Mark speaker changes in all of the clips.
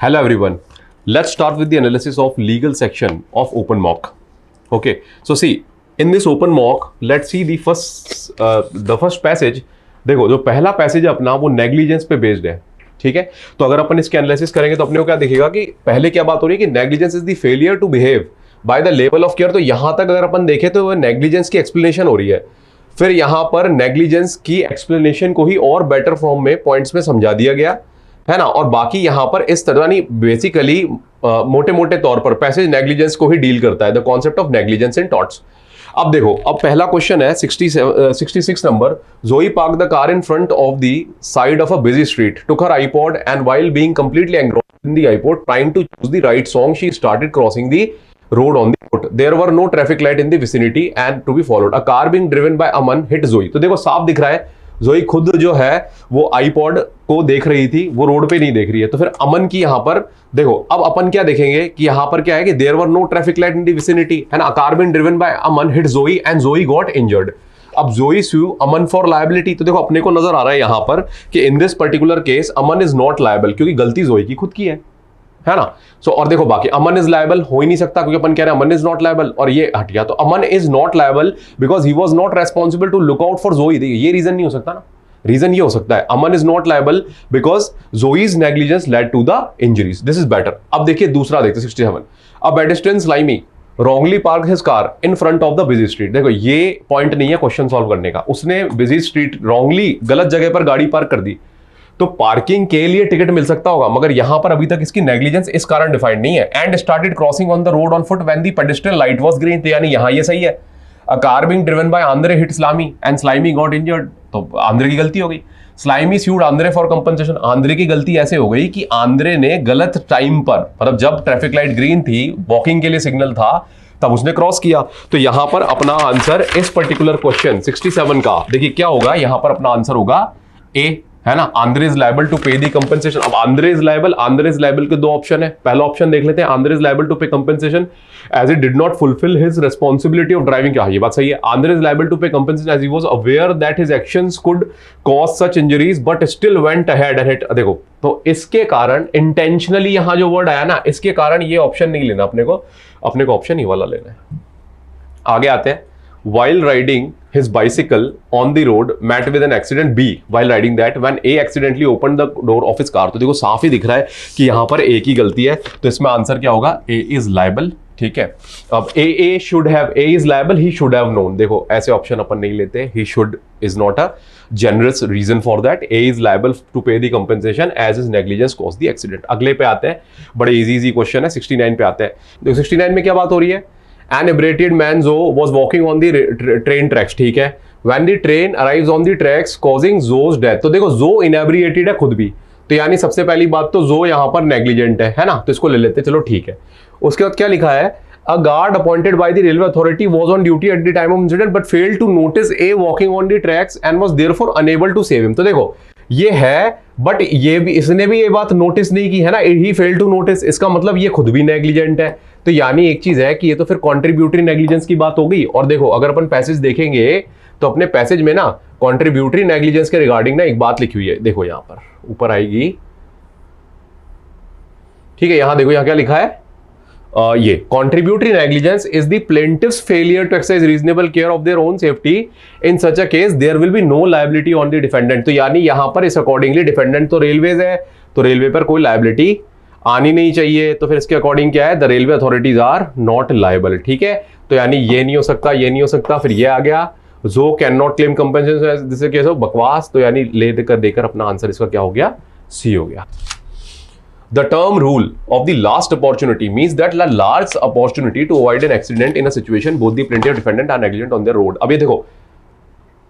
Speaker 1: Hello everyone. Let's start with the analysis of legal section of open mock. Okay. So see, in this open mock, let's see the first passage. देखो जो पहला passage है अपना वो negligence पे based है. ठीक है. तो अगर अपन इसके एनालिसिस करेंगे तो अपने को क्या दिखेगा कि पहले क्या बात हो रही है कि negligence is the failure to behave by the level of care. तो यहां तक अगर अपन देखें तो नेग्लिजेंस की एक्सप्लेनेशन हो रही है. फिर यहां पर नेग्लिजेंस की एक्सप्लेनेशन को ही और बेटर फॉर्म में पॉइंट्स में समझा दिया गया है ना. और बाकी यहां पर इस तरह नहीं, बेसिकली मोटे मोटे तौर पर पैसेज नेग्लिजेंस को ही डील करता है, the concept of negligence in torts. अब देखो, अब पहला क्वेश्चन है 66 number. Joey park the car in front of the side of a busy street, took her iPod and while being completely engrossed in the iPod trying to choose the right song she started crossing the road on the foot. There were no traffic light in the vicinity and to be followed. A car being driven by a man hit जोई. तो देखो साफ दिख रहा है जोई खुद जो है वो आईपॉड को देख रही थी, वो रोड पे नहीं देख रही है. तो फिर अमन की यहां पर देखो, अब अपन क्या देखेंगे कि यहां पर क्या है कि there were no traffic light in the vicinity है ना. Car being driven by a man hit Joey and Joey got injured. अब Joey sue Aman for liability. तो देखो अपने को नजर आ रहा है यहां पर कि in this particular case Aman is not liable, क्योंकि गलती जोई की खुद की है ना. सो और देखो बाकी अमन इज लायबल हो ही नहीं सकता, क्योंकि अपन कह रहे हैं अमन इज नॉट लायबल और ये हट गया. तो Aman is not liable because he was not responsible to look out for Joey. ये रीजन नहीं हो सकता ना. रीजन ये हो सकता है Aman is not liable because Joey's negligence led to the injuries. This is better. अब देखिए दूसरा देखते 67. A pedestrian Slimy wrongly parked his car in front of the busy street. देखो ये पॉइंट नहीं है क्वेश्चन सॉल्व करने का. उसने बिजी स्ट्रीट रॉन्गली गलत जगह पर गाड़ी पार्क कर दी, तो पार्किंग के लिए टिकट मिल सकता होगा, मगर यहां पर अभी तक इसकी नेग्लिजेंस इस कारण डिफाइंड नहीं है. And started crossing on the road on foot when the pedestrian light was green. तो यानी यहां ये सही है. A car being driven by Andre hit Slimy and Slimy got injured. तो आंद्रे की गलती हो गई. Slimy sued Andre for compensation. Andre की गलती ऐसे हो गई कि आंद्रे ने गलत टाइम पर, मतलब जब ट्रैफिक लाइट ग्रीन थी, वॉकिंग के लिए सिग्नल था, तब उसने क्रॉस किया. तो यहां पर अपना आंसर इस पर्टिकुलर क्वेश्चन 67 का देखिए क्या होगा. यहां पर अपना आंसर होगा ए, है ना. Andre is liable to pay the compensation. अब आंद्रे इज लायबल के दो ऑप्शन है. पहला ऑप्शन देख लेते हैं, Andre is liable to pay compensation as it did not fulfil his responsibility of driving. क्या ये बात सही है. Andre is liable to pay compensation as he was aware that his actions could cause such injuries but still went ahead and hit. देखो तो इसके कारण intentionally यहां जो वर्ड आया ना, इसके कारण ये ऑप्शन नहीं लेना अपने को ऑप्शन ही वाला लेना है. आगे आते हैं. While riding his bicycle on the road, met with an accident. B. While riding that, when A accidentally opened the door of his car. तो देखो साफ ही दिख रहा है कि यहाँ पर A की गलती है. तो इसमें आंसर क्या होगा? A is liable. ठीक है. अब A is liable. He should have known. देखो ऐसे ऑप्शन अपन नहीं लेते. He should is not a generous reason for that. A is liable to pay the compensation as his negligence caused the accident. अगले पे आते हैं. बड़े इजी क्वेश्चन है. 69 पे आते हैं. देखो 69 में क्या बात हो रही है? An inebriated man Zoe was walking on the train tracks. ठीक है. When the train arrives on the tracks, causing Zoe's death. तो देखो Zoe inebriated है खुद भी, तो यानी सबसे पहली बात तो Zoe यहाँ पर नेग्लिजेंट है ना. तो इसको ले लेते, चलो ठीक है. उसके बाद क्या लिखा है? A guard appointed by the railway authority was on duty at the time of incident but failed to notice A walking on the tracks and was therefore unable to save him. तो देखो ये है, but ये भी, इसने भी ये बात नोटिस नहीं की है ना. ही फेल टू नोटिस, इसका मतलब ये खुद भी नेग्लिजेंट है. तो यानी एक चीज है कि ये तो फिर कॉन्ट्रीब्यूटरी नेग्लिजेंस की बात हो गई. और देखो अगर अपन पैसेज देखेंगे तो अपने पैसेज में ना कॉन्ट्रीब्यूटरी नेग्लिजेंस के रिगार्डिंग ना एक बात लिखी हुई है. देखो यहां पर ऊपर आएगी. ठीक है. यहां देखो यहां क्या लिखा है. ये contributory negligence is the plaintiff's failure to exercise reasonable care of their own safety. In such a case there will be no liability on the defendant. तो यानी यहां पर इस अकॉर्डिंगली डिफेंडेंट तो रेलवेज है, तो रेलवे पर कोई लायबिलिटी आनी नहीं चाहिए. तो फिर इसके अकॉर्डिंग क्या है? The railway authorities are not liable. ठीक है. तो यानी ये नहीं हो सकता, ये नहीं हो सकता. फिर ये आ गया जो can not claim compensation this case of बकवास. तो यानी ले देकर अपना आंसर इसका क्या हो गया? सी हो गया. The term rule of the last opportunity means that the last opportunity to avoid an accident in a situation both the plaintiff and defendant are negligent on their road. अब ये देखो,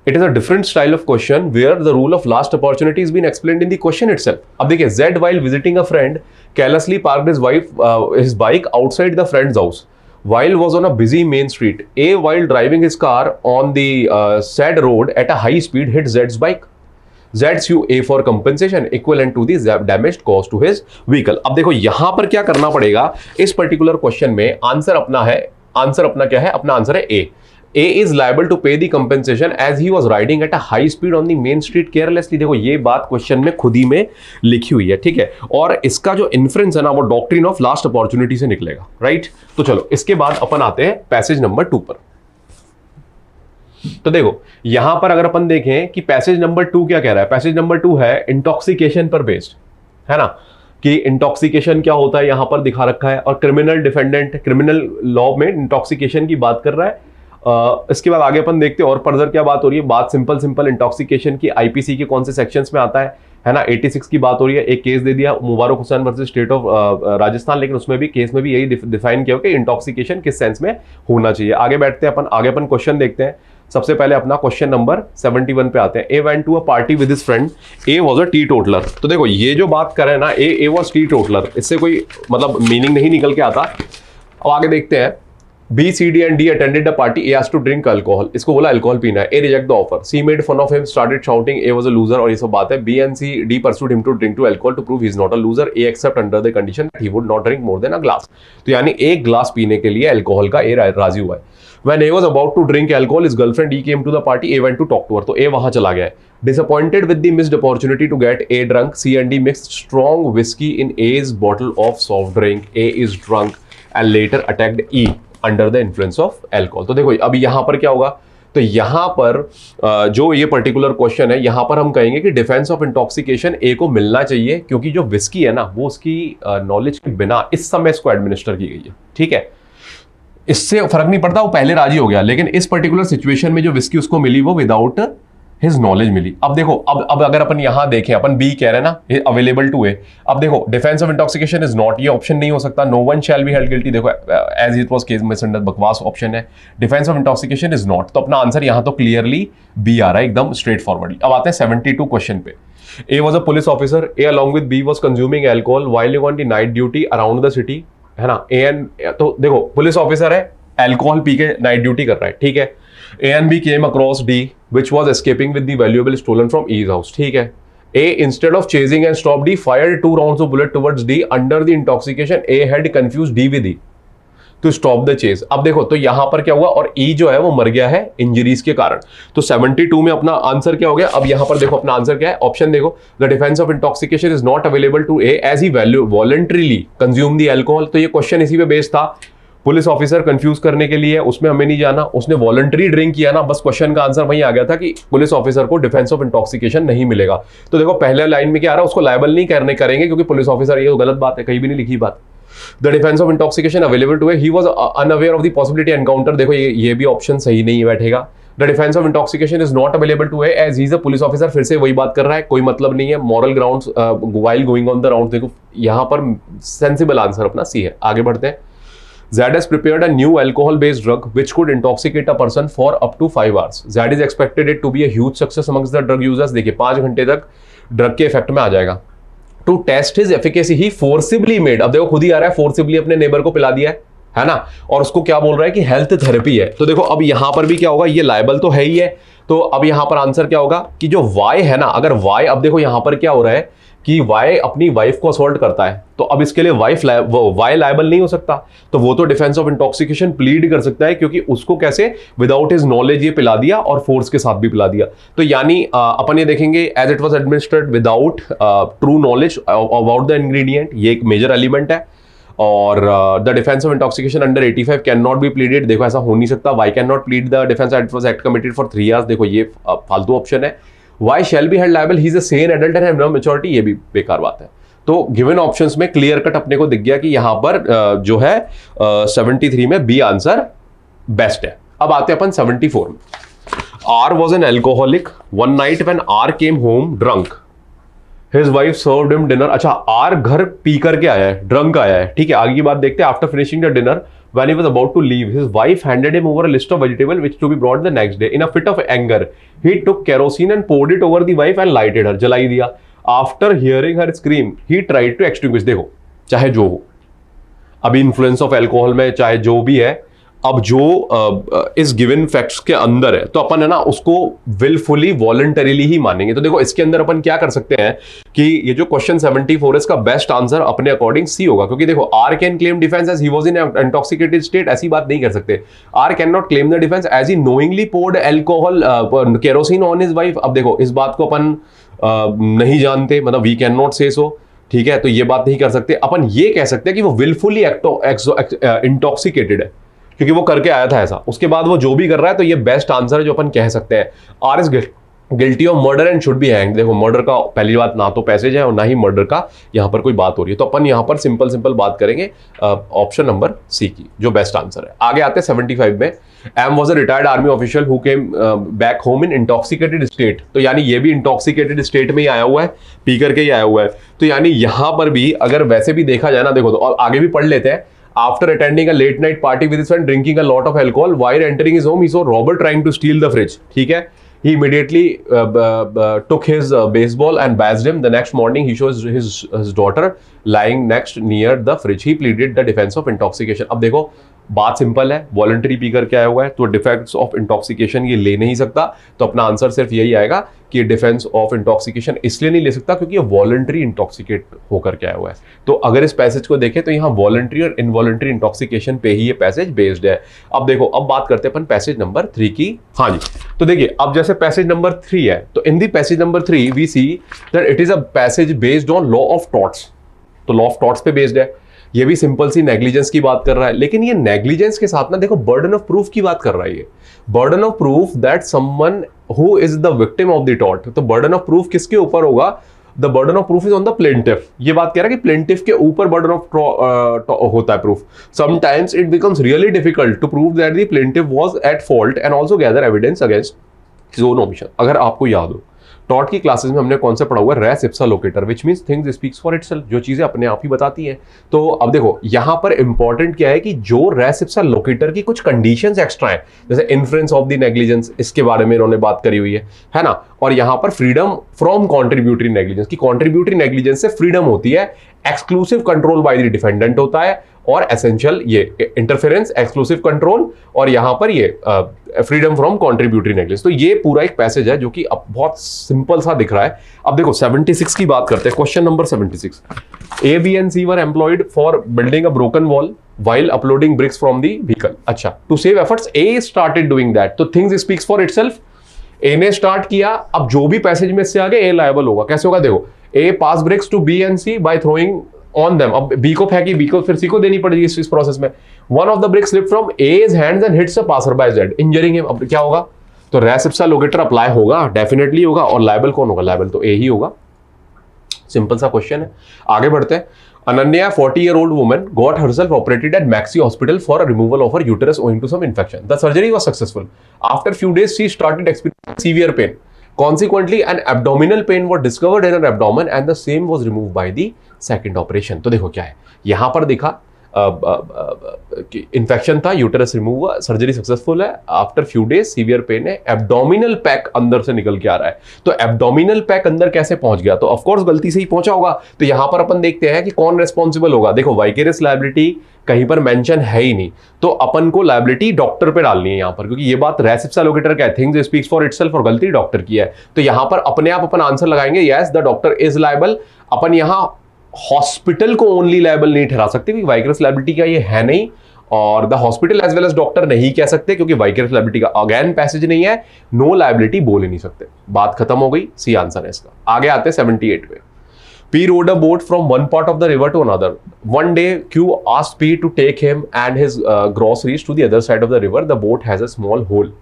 Speaker 1: it is a different style of question where the rule of last opportunity has been explained in the question itself. अब देखिए, Z while visiting a friend carelessly parked his bike outside the friend's house while was on a busy main street. A while driving his car on the said road at a high speed hit Z's bike. Z sue A for compensation equivalent to the damage caused to his vehicle. अब देखो यहां पर क्या करना पड़ेगा इस particular question में. Answer अपना क्या है? अपना आंसर है A. A is liable to pay the compensation as he was riding at a high speed on the main street carelessly. देखो ये बात क्वेश्चन में खुद ही में लिखी हुई है, ठीक है, और इसका जो इन्फ्रेंस है ना वो डॉक्ट्रिन ऑफ लास्ट अपॉर्चुनिटी से निकलेगा, राइट। तो चलो इसके बाद अपन आते हैं पैसेज नंबर 2 पर। तो देखो यहां पर अगर अपन देखें कि पैसेज नंबर 2 क्या कह रहा है, पैसेज नंबर 2 है इंटॉक्सिकेशन पर बेस्ड, है ना, कि इंटॉक्सिकेशन क्या होता है यहां पर दिखा रखा है, और क्रिमिनल डिफेंडेंट क्रिमिनल लॉ में इंटॉक्सिकेशन की बात कर रहा है। इसके बाद आगे अपन देखते हैं और फर्दर क्या बात हो रही है। बात सिंपल इंटॉक्सिकेशन की आईपीसी के कौन से सेक्शंस में आता है ना, 86 की बात हो रही है। एक केस दे दिया Mubarak Hussain versus state of Rajasthan, लेकिन उसमें भी केस में भी यही डिफाइन किया कि इंटॉक्सिकेशन किस सेंस में होना चाहिए। आगे बैठते हैं अपन क्वेश्चन देखते हैं। सबसे पहले अपना क्वेश्चन नंबर 71 पे आते हैं। A went to a party with his friend, A was a teetotaller. तो देखो ये जो बात कर रहे हैं ना, ए वाज टी टोटलर, इससे कोई मतलब मीनिंग नहीं निकल के आता। अब आगे देखते हैं। B C D and D attended the party, A has to drink alcohol, इसको बोला अल्कोहल पीना है, A reject the offer, C made fun of him, started shouting A was a loser, और ये सब बात है। B and C D pursued him to drink two alcohol to prove he is not a loser, A accept under the condition that he would not drink more than a glass. तो यानी एक glass पीने के लिए alcohol का ए राजी हुआ है। When A was about to drink alcohol, his girlfriend E came to the party. A went to talk to her. तो A वहां चला गया है। Disappointed with the missed opportunity to get A drunk, C and D mixed strong whiskey in A's bottle of soft drink. A is drunk and later attacked E under the influence of alcohol. तो देखो अब यहाँ पर क्या होगा, तो यहाँ पर जो ये पर्टिकुलर क्वेश्चन है, यहाँ पर हम कहेंगे कि डिफेंस ऑफ इंटॉक्सिकेशन ए को मिलना चाहिए, क्योंकि जो विस्की है ना वो उसकी नॉलेज के बिना इस समय इसको एडमिनिस्टर की गई है, ठीक है। इससे फर्क नहीं पड़ता, वो पहले राजी हो गया, लेकिन इस पर्टिकुलर सिचुएशन में जो विस्की उसको मिली वो विदाउट हिज नॉलेज मिली। अब देखो अब अगर अपन यहां देखें, अपन बी कह रहे हैं ना अवेलेबल टू ए। अब देखो defence of intoxication is not, ये ऑप्शन नहीं हो सकता। No one shall be held guilty, देखो as it was case misunder, बकवास ऑप्शन है। Defence of intoxication is not, तो अपना आंसर यहां तो क्लियरली बी आ रहा है एकदम स्ट्रेट फॉरवर्डली। अब आते हैं 72 क्वेश्चन पे। A was a police officer, A along with B was consuming alcohol while on the night duty around the city, है ना। ए एंड तो देखो पुलिस ऑफिसर है, अल्कोहल पी के नाइट ड्यूटी कर रहा है, ठीक है। A and B came across D which was escaping with the valuable stolen from E's house, ठीक है। A instead of chasing and stop D fired 2 rounds of bullet towards D under the intoxication, A had confused D with E to stop the chase. अब देखो तो यहां पर क्या हुआ, और ई जो है वो मर गया है इंजरीज के कारण। तो 72 में अपना आंसर क्या हो गया। अब यहां पर देखो अपना आंसर क्या है, ऑप्शन देखो, the defence of intoxication is not available to A as he voluntarily consume the alcohol. तो ये क्वेश्चन इसी पे बेस्ड था, पुलिस ऑफिसर कंफ्यूज करने के लिए, उसमें हमें नहीं जाना, उसने वॉलंटरी ड्रिंक किया ना, बस क्वेश्चन का आंसर वहीं आ गया था कि पुलिस ऑफिसर को डिफेंस ऑफ इंटॉक्सिकेशन नहीं मिलेगा। तो देखो पहले लाइन में क्या आ रहा है, उसको लायबल नहीं करेंगे क्योंकि पुलिस ऑफिसर, ये तो गलत बात है, कहीं भी नहीं लिखी बात। The defence of intoxication available to he was unaware of the possibility encounter, देखो ये भी ऑप्शन सही नहीं बैठेगा। The defence of intoxication is not available to as he is a police officer, फिर से वही बात कर रहा है, कोई मतलब नहीं है। Moral grounds while going on the round, देखो यहाँ पर सेंसिबल आंसर अपना सी है। आगे बढ़ते हैं। Z has prepared a new alcohol-based drug which could intoxicate a person for up to 5 hours. Z is expected it to be a huge success amongst the drug users. देखिए 5 घंटे तक drug के effect में आ जाएगा। To test his efficacy, he forcibly made, अब देखो खुद ही आ रहा है, forcibly अपने नेबर को पिला दिया है ना, और उसको क्या बोल रहा है कि हेल्थ थेरेपी है। तो देखो अब यहां पर भी क्या होगा, ये लायबल तो है ही है, तो अब यहां पर आंसर क्या होगा कि जो Y है ना, अगर Y, अब देखो यहां पर क्या हो रहा है कि Y अपनी वाइफ को असॉल्ट करता है, तो अब इसके लिए Y लायबल नहीं हो सकता, तो वो तो डिफेंस ऑफ इंटॉक्सिकेशन प्लीड कर सकता है, क्योंकि उसको कैसे विदाउट हिज नॉलेज ये पिला दिया और फोर्स के साथ भी पिला दिया। तो यानी अपन ये देखेंगे as it was administered without true knowledge about the ingredient, ये एक मेजर एलिमेंट है। और the defence of intoxication under 85 can not be pleaded, देखो ऐसा हो नहीं सकता। Y can not plead the defence at was act committed for 3 hours, देखो ये फालतू ऑप्शन है। Y shall be held liable, he is a sane adult and have no maturity, ये भी बेकार बात है। तो गिवन ऑप्शंस में क्लियर कट अपने को दिख गया कि यहां पर जो है 73 में बी आंसर बेस्ट है। अब आते हैं अपन 74 में। R was an alcoholic, one night when R came home drunk, his wife served him dinner. अच्छा, आर घर पी करके आया है, ड्रंक आया है, ठीक है। आगे की बात देखते हैं। After finishing the dinner, when he was about to leave, his wife handed him over a list of vegetables which to be brought the next day. In a fit of anger, he took kerosene and poured it over the wife and lighted her. जलाई दिया। After hearing her scream, he tried to extinguish. देखो चाहे जो हो, अभी influence of alcohol में चाहे जो भी है, अब जो इस गिवन फैक्ट्स के अंदर है तो अपन है ना उसको विलफुली वॉलंटरीली ही मानेंगे। तो देखो इसके अंदर अपन क्या कर सकते हैं कि ये जो क्वेश्चन 74 है इसका बेस्ट आंसर अपने अकॉर्डिंग सी होगा, क्योंकि देखो R can claim defence as he was in intoxicated state, ऐसी बात नहीं कर सकते। R can not claim the defence as he knowingly poured alcohol kerosene on his wife. अब देखो इस बात को अपन नहीं जानते, मतलब वी कैन नॉट से सो, ठीक है, तो ये बात नहीं कर सकते। अपन ये कह सकते हैं कि वो विलफुली इंटॉक्सिकेटेड है क्योंकि वो करके आया था ऐसा, उसके बाद वो जो भी कर रहा है, तो ये बेस्ट आंसर है जो अपन कह सकते हैं। R is guilty of murder and should be hanged. देखो मर्डर का पहली बात ना तो पैसेज है और ना ही मर्डर का यहाँ पर कोई बात हो रही है, तो अपन यहाँ पर सिंपल बात करेंगे ऑप्शन नंबर सी की जो बेस्ट आंसर है। आगे आते हैं 75 में। M was a retired army official who came back home in intoxicated state. तो यानी ये भी इंटॉक्सिकेटेड स्टेट में ही आया हुआ है, पी करके ही आया हुआ है। तो यानी यहाँ पर भी अगर वैसे भी देखा जाए ना, देखो तो और आगे भी पढ़ लेते हैं। After attending a late night party with his friend, drinking a lot of alcohol, while entering his home, he saw Robert trying to steal the fridge. ठीक है? He immediately took his baseball and bashed him. The next morning, he shows his daughter lying next near the fridge. He pleaded the defense of intoxication. अब देखो बात simple है, voluntary P करके आया हुआ है तो डिफेंस ऑफ इंटॉक्सिकेशन ये ले नहीं सकता, तो अपना आंसर सिर्फ यही आएगा कि डिफेंस ऑफ इंटॉक्सिकेशन इसलिए नहीं ले सकता क्योंकि ये वॉलंटरी इंटॉक्सिकेट होकर के आया हुआ है। तो अगर इस पैसेज को देखें तो यहाँ वॉलंटरी और इनवॉलंटरी इंटॉक्सिकेशन पे ही ये पैसेज बेस्ड है। अब देखो अब बात करते हैं अपन पैसेज नंबर 3 की। हाँ जी, तो देखिए अब जैसे पैसेज नंबर 3 है तो in the passage number 3 we see that it is a passage based on law of torts. तो लॉ ऑफ टॉर्ट्स पे बेस्ड है, ये भी सिंपल सी नेग्लिजेंस की बात कर रहा है, लेकिन ये नेग्लिजेंस के साथ ना देखो बर्डन ऑफ प्रूफ की बात कर रहा है। ये burden of proof that someone who is the victim of the tort. तो बर्डन ऑफ प्रूफ किसके ऊपर होगा? The burden of proof is on the plaintiff. ये बात कह रहा है कि प्लेंटिफ के ऊपर बर्डन ऑफ होता है proof. Sometimes it becomes really difficult to prove that the plaintiff was at fault and also gather evidence against his own omission. अगर आपको याद हो टॉर्ट की क्लासेस में हमने कौन सा पढ़ा हुआ है? Res ipsa loquitur, which means things speaks for itself, जो चीजें अपने आप ही बताती हैं। तो अब देखो यहां पर इंपॉर्टेंट क्या है कि जो रेस इप्सा लोकेटर की कुछ कंडीशंस एक्स्ट्रा हैं, जैसे इन्फ्लुएंस ऑफ द नेग्लिजेंस, इसके बारे में इन्होंने बात करी हुई है ना। और यहां पर फ्रीडम फ्रॉम कॉन्ट्रीब्यूटरी नेग्लिजेंस की कॉन्ट्रीब्यूटरी नेग्लिजेंस से फ्रीडम होती है, exclusive control by the defendant होता है, और एसेंशियल ये इंटरफेरेंस, एक्सक्लूसिव कंट्रोल, और यहां पर ये फ्रीडम फ्रॉम कॉन्ट्रीब्यूटरी नेग्लिजेंस। तो ये पूरा एक पैसेज है जो कि अब बहुत सिंपल सा दिख रहा है। अब देखो 76 की बात करते हैं, question number 76। A B and C were employed for building a broken wall while uploading bricks from the vehicle. अच्छा, to save efforts A started doing that. तो things speaks for itself. A ने start किया, अब जो भी passage में से आगे A लायबल होगा। कैसे होगा? देखो A pass bricks to B and C by throwing on them. अब B को फेंकी, B को फिर C को देनी पड़ेगी इस प्रोसेस में। One of the bricks slipped from A's hands and hits a passerby's head, injuring him. अब क्या होगा? तो रेस इप्सा लोकेटर अप्लाई होगा, डेफिनेटली होगा, और लायबल कौन होगा? लायबल तो A ही होगा। सिंपल सा क्वेश्चन है, आगे बढ़ते हैं। Ananya, 40-year-old woman, got herself operated at Maxi Hospital for a removal of her uterus owing to some infection. The surgery was successful. After few days, she started experiencing severe pain. Consequently, an abdominal pain was discovered in her abdomen, and the same was removed by the second operation. तो देखो क्या है, यहाँ पर देखा infection था, uterus remove हुआ, surgery successful है, after few days severe pain है, एब्डोमिनल पैक अंदर से निकल के आ रहा है। तो एब्डोमिनल पैक अंदर कैसे पहुंच गया? तो ऑफ कोर्स गलती से ही पहुंचा होगा। तो यहां पर अपन देखते हैं कि कौन रिस्पॉन्सिबल होगा। देखो वाइकेरियस लायबिलिटी कहीं पर मेंशन है ही नहीं, तो अपन को लायबिलिटी डॉक्टर पे डालनी है यहां पर, क्योंकि ये बात रेस इप्सा लोकेटर क्या है, थिंग्स स्पीक्स फॉर इटसेल्फ, और गलती डॉक्टर की है। तो यहां पर अपने आप अपन आंसर लगाएंगे, yes the doctor is liable. अपन यहां हॉस्पिटल को ओनली लायबल नहीं ठहरा सकते क्योंकि वाइकेरियस लायबिलिटी का ये है नहीं, और the hospital as well as doctor नहीं कह सकते क्योंकि वाइकेरियस लायबिलिटी का अगेन पैसेज नहीं है, नो लायबिलिटी बोल ही नहीं सकते। बात खत्म हो गई, सी आंसर है इसका। आगे आते हैं 78 पे। P rode a boat from one part of the river to another. One day, Q asked P to take him and his groceries to the other side of the river. The boat has a small hole,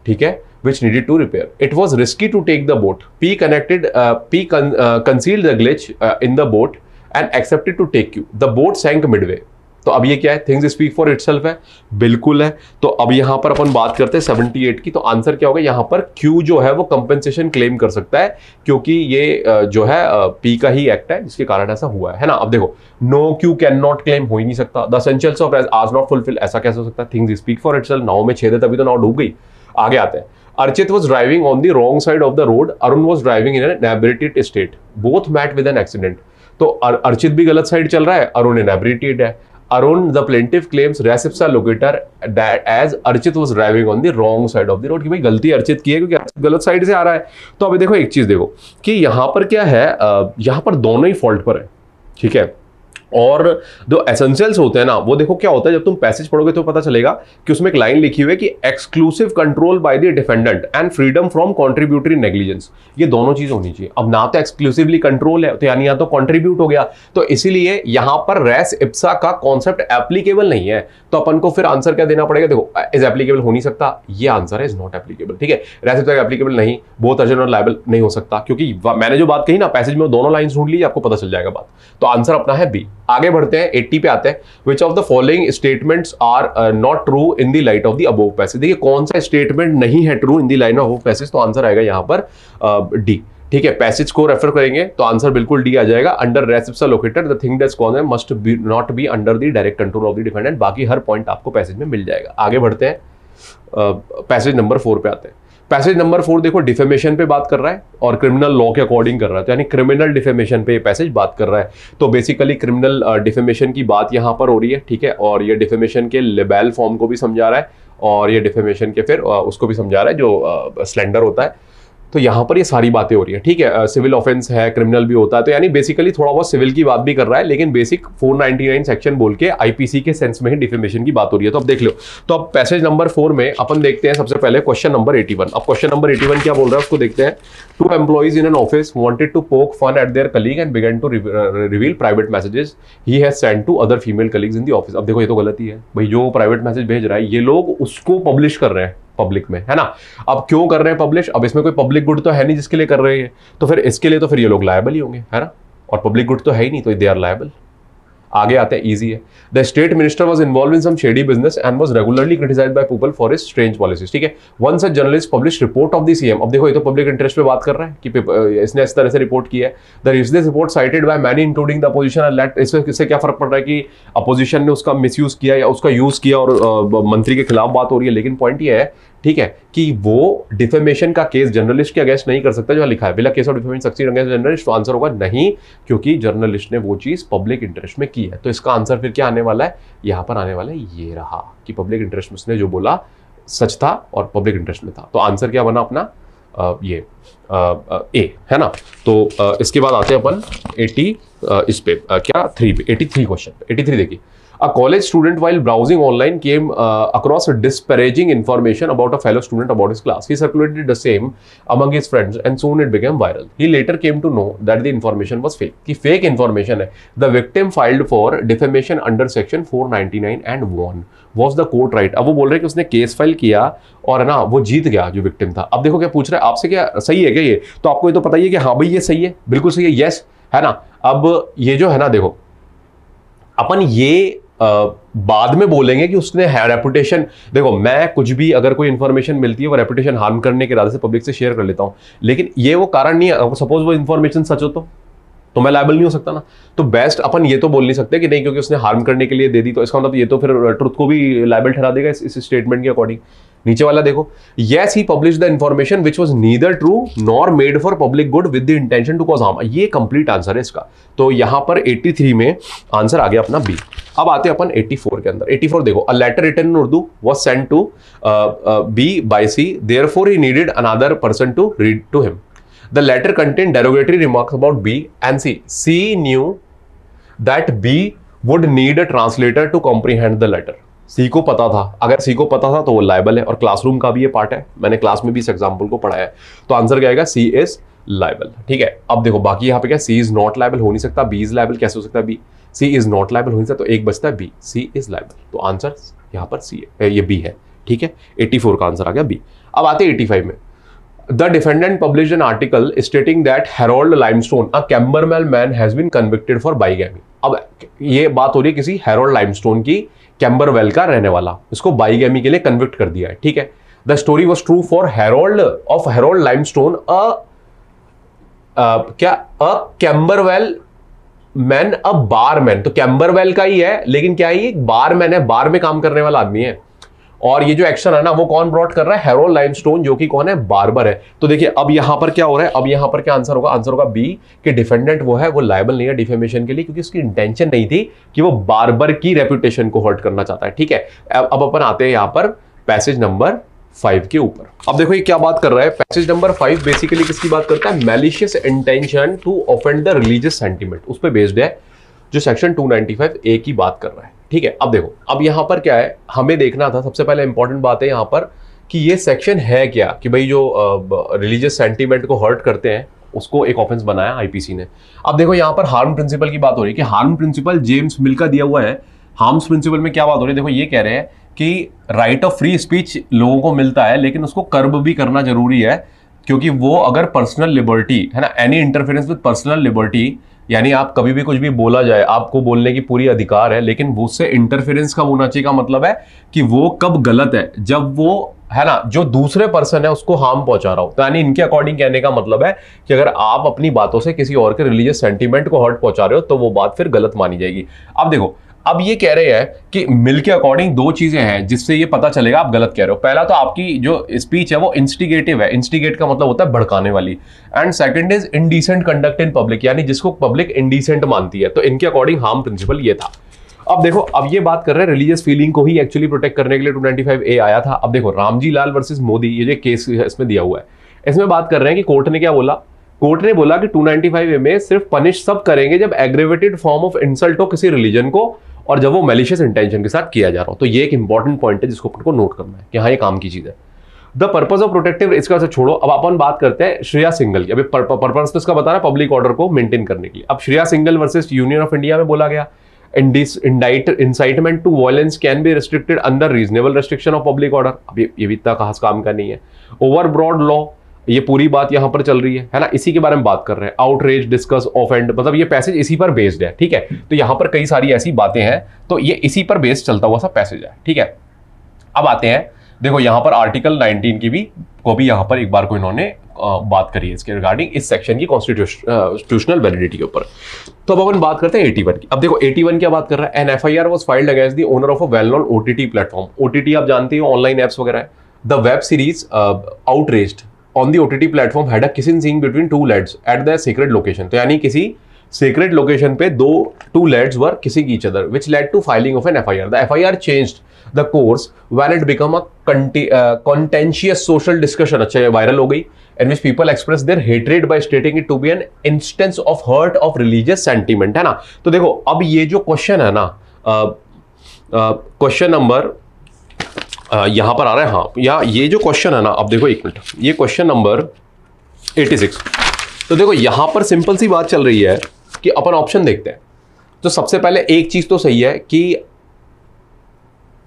Speaker 1: ठीक है, which needed to repair. It was risky to take the boat. P concealed the glitch in the boat and accepted to take Q. The boat sank midway. तो अब ये क्या है? Things speak for itself है, बिल्कुल है। तो अब यहां पर अपन बात करते हैं 78 की। तो आंसर क्या होगा? यहां पर Q जो है वो कंपेंसेशन क्लेम कर सकता है क्योंकि ये जो है P का ही एक्ट है जिसके कारण ऐसा हुआ है ना। अब देखो no Q can not claim हो ही नहीं सकता। द एसेंशियल्स ऑफ आज नॉट फुलफिल, ऐसा कैसे हो सकता है? थिंग्स स्पीक फॉर इटसेल्फ, नाव में छेद है तभी तो नाव डूब गई। आगे आते हैं। Archit was driving on the wrong side of the road. Arun was driving in an inebriated state. Both met with an accident. तो अर्चित भी गलत साइड चल रहा है, अरुण इनेब्रिएटेड है। Arun the plaintiff claims res ipsa loquitur that as Archit was driving on the wrong side of the road, कि भाई गलती अर्चित की है क्योंकि अर्चित गलत साइड से आ रहा है। तो अभी देखो एक चीज देखो कि यहाँ पर क्या है, यहाँ पर दोनों ही फॉल्ट पर है, ठीक है। और जो एसेंशियल्स होते हैं ना, वो देखो क्या होता है, जब तुम पैसेज पढ़ोगे तो पता चलेगा कि उसमें एक लाइन लिखी हुई है कि exclusive control by the defendant and freedom from contributory negligence. ये दोनों चीज होनी चाहिए। अब ना तो एक्सक्लूसिवली कंट्रोल है, तो यानी या तो कॉन्ट्रीब्यूट हो गया, तो इसीलिए यहां पर रेस इप्सा का कॉन्सेप्ट एप्लीकेबल नहीं है। तो अपन को फिर आंसर क्या देना पड़ेगा, देखो इज एप्लीकेबल हो नहीं सकता, ये आंसर है इज नॉट एप्लीकेबल, ठीक है। रेस इप्सा एप्लीकेबल नहीं, बोथ अर्जेंट और लायबल नहीं हो सकता, क्योंकि मैंने जो बात कही ना पैसेज में, दोनों लाइन ढूंढ ली, आपको पता चल जाएगा बात। तो आंसर अपना है बी। आगे बढ़ते हैं, 80 पे आते हैं। Which of the following statements are not true in the light of the above passage. देखिए कौन सा स्टेटमेंट नहीं है true in the line of above passage, तो आंसर आएगा यहां पर डी, ठीक है। पैसेज को रेफर करेंगे तो आंसर बिल्कुल डी आ जाएगा। Under res ipsa loquitur the thing that's corner must be not be under the direct control of the defendant. बाकी हर पॉइंट आपको पैसेज में मिल जाएगा। आगे बढ़ते हैं, पैसेज नंबर 4 पे आते हैं। पैसेज नंबर 4 देखो डिफेमेशन पे बात कर रहा है और क्रिमिनल लॉ के अकॉर्डिंग कर रहा है, तो यानी क्रिमिनल डिफेमेशन पे पैसेज बात कर रहा है। तो बेसिकली क्रिमिनल डिफेमेशन की बात यहां पर हो रही है, ठीक है। और ये डिफेमेशन के लिबेल फॉर्म को भी समझा रहा है और ये डिफेमेशन के फिर उसको भी समझा रहा है जो स्लेंडर होता है। तो यहां पर ये सारी बातें हो रही है, ठीक है। सिविल ऑफेंस है, क्रिमिनल भी होता है, तो यानी बेसिकली थोड़ा बहुत सिविल की बात भी कर रहा है, लेकिन बेसिक 499 सेक्शन बोल के आईपीसी के सेंस में ही डिफेमेशन की बात हो रही है। तो अब देख लो, तो अब पैसेज नंबर 4 में अपन देखते हैं सबसे पहले क्वेश्चन नंबर 81। अब क्वेश्चन नंबर 81 क्या बोल रहा है उसको देखते हैं। 2 employees in an office wanted to poke fun at their colleague and began to reveal private messages he has send to other female colleagues in the office. अब देखो ये तो गलती है भाई, जो प्राइवेट मैसेज भेज रहा है ये लोग उसको पब्लिश कर रहे हैं पब्लिक में, है ना। अब क्यों कर रहे हैं पब्लिश, अब इसमें कोई पब्लिक गुड तो है नहीं जिसके लिए कर रहे हैं, तो फिर इसके लिए तो फिर ये लोग लायबल ही होंगे, है ना। और पब्लिक गुड तो है ही नहीं, तो दे आर लायबल। आगे आते हैं, इजी है। The state minister was involve in some shady business and was regularly criticised by people for his strange policies, ठीक है। Once a journalist publish report of the CM. अब देखो ये तो पब्लिक इंटरेस्ट पे बात कर रहा है कि इसने इस तरह से रिपोर्ट किया है। The this report cited by many including the opposition. इससे क्या फर्क पड़ रहा है कि अपोजिशन ने उसका मिसयूज किया या उसका यूज किया और मंत्री के खिलाफ बात हो रही है, लेकिन पॉइंट ये है, ठीक है, कि वो डिफेमेशन का केस जर्नलिस्ट के अगेंस्ट नहीं कर सकता जो लिखा है बिला case of defamation succeed against journalist. तो आंसर होगा नहीं, क्योंकि जर्नलिस्ट ने वो चीज पब्लिक इंटरेस्ट में की है। तो इसका आंसर फिर क्या आने वाला है, यहां पर आने वाला है ये रहा कि पब्लिक इंटरेस्ट में उसने जो बोला सच था और पब्लिक इंटरेस्ट में था। तो आंसर क्या बना अपना ये ए, है ना। तो इसके बाद आते हैं अपन 80 इस पे क्या 3 पे 83 क्वेश्चन पे। 83 देखिए, a college student while browsing online came across a disparaging information about a fellow student about his class. He circulated the same among his friends and soon it became viral. He later came to know that the information was fake. कि fake information है। The victim filed for defamation under section 499 and won. Was the court right? अब वो बोल रहे हैं कि उसने case file किया और ना वो जीत गया जो विक्टिम था। अब देखो क्या पूछ रहा है आपसे, क्या सही है क्या ये, तो आपको ये तो पता ही है कि हाँ भाई ये सही है, बिल्कुल सही है, यस, है ना। अब ये जो है ना, देखो अपन ये बाद में बोलेंगे कि उसने रेपुटेशन, देखो मैं कुछ भी अगर कोई इंफॉर्मेशन मिलती है वो रेपुटेशन हार्म करने के इरादे से पब्लिक से शेयर कर लेता हूं, लेकिन ये वो कारण नहीं है। सपोज वो इंफॉर्मेशन सच हो तो मैं लायबल नहीं हो सकता ना। तो बेस्ट अपन ये तो बोल नहीं सकते कि नहीं क्योंकि उसने हार्म करने के लिए दे दी, तो इसका मतलब ये तो फिर ट्रुथ को भी लायबल ठहरा देगा इस स्टेटमेंट के अकॉर्डिंग। नीचे वाला देखो, yes he publish the information which was neither true nor made for public good with the intention to cause harm. ये कंप्लीट आंसर है इसका। तो यहां पर 83 में आंसर आ गया अपना बी। अब आते हैं अपन 84 के अंदर। 84 देखो, a letter written in Urdu was sent to B by C, therefore he needed another person to read to him. The letter contained derogatory remarks about B and C. C knew that B would need a translator to comprehend the letter. C को पता था, अगर C को पता था तो वो liable है, और क्लासरूम का भी ये पार्ट है, मैंने क्लास में भी इस एग्जाम्पल को पढ़ाया है। तो आंसर क्या आएगा, C is लायबल, ठीक है। अब देखो बाकी यहाँ पे क्या, C is not लायबल हो नहीं सकता, B is लायबल कैसे हो सकता है, B C is not liable हो नहीं सकता, तो एक बचता है B, C is लायबल। तो आंसर यहाँ पर C है, ये B है, ठीक है। 84 का आंसर आ गया B। अब आते हैं 85 में। The defendant published an article stating that Harold Limestone, a Camberwell man, has been convicted for bigamy. अब ये बात हो रही है किसी हैरोल्ड लाइमस्टोन की, कैम्बरवेल का रहने वाला, इसको बाइगैमी के लिए कन्विक्ट कर दिया है, ठीक है। The story was true for Harold limestone, a Camberwell man, a barman. तो कैम्बरवेल का ही है, लेकिन क्या है, ये बारमैन है, बार में काम करने वाला आदमी है। और ये जो एक्शन है ना वो कौन ब्रॉट कर रहा है, हेरोल्ड लाइमस्टोन, जो कि कौन है, बार्बर है। तो देखिए अब यहां पर क्या हो रहा है, अब यहां पर क्या आंसर होगा, आंसर होगा बी, कि डिफेंडेंट वो है वो लायबल नहीं है डिफेमेशन के लिए, क्योंकि उसकी इंटेंशन नहीं थी कि वो बार्बर की रेपुटेशन को हर्ट करना चाहता है। ठीक है, अब अपन आते हैं यहां पर पैसेज नंबर 5 के ऊपर। अब देखो ये क्या बात कर रहा है, पैसेज नंबर 5 बेसिकली किसकी बात करता है, malicious intention to offend the religious sentiment, उस पर बेस्ड है, जो सेक्शन 295A की बात कर रहा है। ठीक है, अब देखो अब यहां पर क्या है, हमें देखना था सबसे पहले इंपॉर्टेंट बात है यहां पर कि ये सेक्शन है क्या, कि भाई जो रिलीजियस सेंटीमेंट को हर्ट करते हैं उसको एक ऑफेंस बनाया आईपीसी ने। अब देखो यहां पर हार्म प्रिंसिपल की बात हो रही है, कि हार्म प्रिंसिपल जेम्स मिल का दिया हुआ है। हार्म्स प्रिंसिपल में क्या बात हो रही है, देखो ये कह रहे हैं कि राइट ऑफ फ्री स्पीच लोगों को मिलता है, लेकिन उसको कर्ब भी करना जरूरी है, क्योंकि वो अगर पर्सनल लिबर्टी है ना, any interference with personal liberty, यानी आप कभी भी कुछ भी बोला जाए, आपको बोलने की पूरी अधिकार है, लेकिन वो उससे इंटरफेरेंस कब होना चाहिए का मतलब है कि वो कब गलत है, जब वो है ना जो दूसरे पर्सन है उसको हार्म पहुंचा रहा हो। तो यानी इनके अकॉर्डिंग कहने का मतलब है कि अगर आप अपनी बातों से किसी और के रिलीजियस सेंटीमेंट को हर्ट पहुंचा रहे हो तो वो बात फिर गलत मानी जाएगी। अब देखो अब ये कह रहे हैं कि मिल के अकॉर्डिंग दो चीजें हैं जिससे ये पता चलेगा आप गलत कह रहे हो। पहला तो आपकी जो स्पीच है वो इंस्टिगेटिव है, इंस्टिगेट का मतलब होता है भड़काने वाली, and second is indecent conduct in public, यानी जिसको पब्लिक इंडिसेंट मानती है। तो इनके अकॉर्डिंग हार्म प्रिंसिपल ये था। अब देखो अब ये बात कर रहे हैं रिलीजियस फीलिंग को ही एक्चुअली प्रोटेक्ट करने के लिए 295A आया था। अब देखो रामजी लाल वर्सेस मोदी, ये जो केस इसमें दिया हुआ है, इसमें बात कर रहे हैं कि कोर्ट ने क्या बोला, कोर्ट ने बोला कि 295A में सिर्फ पनिश सब करेंगे जब एग्रेवेटेड फॉर्म ऑफ इंसल्ट हो किसी रिलीजन को, और जब वो मैलिशियस इंटेंशन के साथ किया जा रहा हो। तो ये एक इंपॉर्टेंट पॉइंट है जिसको अपन को नोट करना है कि हाँ ये काम की चीज है। द पर्पज ऑफ प्रोटेक्टिव, इसका से छोड़ो, अब अपन बात करते हैं श्रेया सिंघल की। अभी पर्पज तो इसका बता रहा है पब्लिक ऑर्डर को मेंटेन करने के लिए। अब Shreya Singhal versus Union of India में बोला गया incitement to violence can be restricted under reasonable restriction of public order. अब ये भी इतना खास काम का नहीं है। ओवर ब्रॉड लॉ, ये पूरी बात यहां पर चल रही है ना, इसी के बारे में बात कर रहे हैं। आउटरेज, डिस्कस, ऑफेंड, मतलब ये पैसेज इसी पर बेस्ड है। ठीक है, तो यहां पर कई सारी ऐसी बातें हैं, तो ये इसी पर बेस्ड चलता हुआ सा पैसेज है। ठीक है, अब आते हैं, देखो यहां पर आर्टिकल 19 की भी यहां पर एक बार को इन्होंने बात करी है इसके रिगार्डिंग इस सेक्शन की कॉन्स्टिट्यूशनल वैलिडिटी के ऊपर। तो अब अपन बात करते हैं 81 की। अब देखो 81 क्या बात कर रहा है, an FIR was filed against the owner of a well known OTT platform. OTT आप जानते हो ऑनलाइन एप्स वगैरह है। The web series outraged on the OTT platform had a kissing scene between two leads at the secret location. तो यानी किसी secret location पे two leads were kissing each other which led to filing of an FIR। The FIR changed the course when it become a contentious social discussion, अच्छा ये viral हो गई, in which people express their hatred by stating it to be an instance of hurt of religious sentiment, है ना। तो देखो अब ये जो क्वेश्चन है ना, क्वेश्चन नंबर यहां पर आ रहा है, हाँ या ये जो क्वेश्चन है ना, अब देखो एक मिनट, ये क्वेश्चन नंबर 86। तो देखो यहां पर सिंपल सी बात चल रही है कि अपन ऑप्शन देखते हैं। तो सबसे पहले एक चीज तो सही है कि